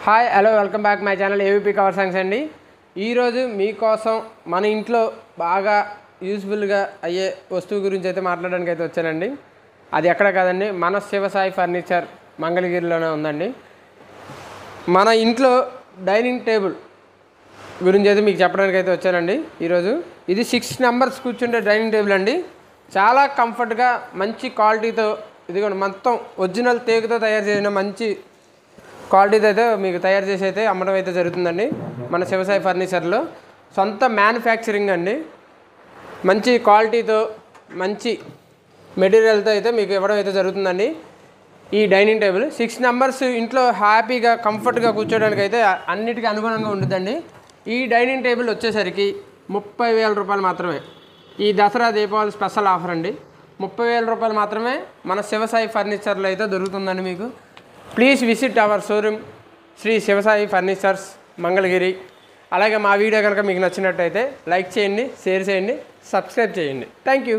Hi hello welcome back my channel AVP cover songs అండి. ఈరోజు మీకోసం మన ఇంట్లో బాగా యూస్ఫుల్గా అయ్యే వస్తువు గురించి అయితే మాట్లాడడానికి అయితే వచ్చానండి. అది ఎక్కడ కాదండి, మన శివసాయి ఫర్నిచర్ మంగళగిరిలోనే ఉందండి. మన ఇంట్లో డైనింగ్ టేబుల్ గురించి అయితే మీకు చెప్పడానికి అయితే వచ్చానండి ఈరోజు. ఇది 6 మెంబర్స్ కూర్చుంటే డైనింగ్ టేబుల్ అండి. చాలా కంఫర్ట్గా మంచి క్వాలిటీతో, ఇదిగోండి మొత్తం ఒరిజినల్ తేకుతో తయారు చేసిన మంచి క్వాలిటీతో అయితే మీకు తయారు చేసి అయితే అమ్మడం అయితే జరుగుతుందండి. మన శివసాయి ఫర్నిచర్లో సొంత మ్యానుఫ్యాక్చరింగ్ అండి. మంచి క్వాలిటీతో మంచి మెటీరియల్తో అయితే మీకు ఇవ్వడం అయితే జరుగుతుందండి. ఈ డైనింగ్ టేబుల్ 6 మెంబర్స్ ఇంట్లో హ్యాపీగా కంఫర్ట్గా కూర్చోడానికి అయితే అన్నిటికీ అనుగుణంగా ఉంటుందండి. ఈ డైనింగ్ టేబుల్ వచ్చేసరికి 30,000 రూపాయలు మాత్రమే. ఈ దసరా దీపావళి స్పెషల్ ఆఫర్ అండి. 30,000 రూపాయలు మాత్రమే మన శివసాయి ఫర్నిచర్లో అయితే దొరుకుతుందండి మీకు. Please visit our showroom Shri Shivasai furnitures Mangalagiri. అలాగే మా వీడియో కనుక మీకు నచ్చినట్టయితే లైక్ చేయండి, షేర్ చేయండి, సబ్స్క్రైబ్ చేయండి. Thank you.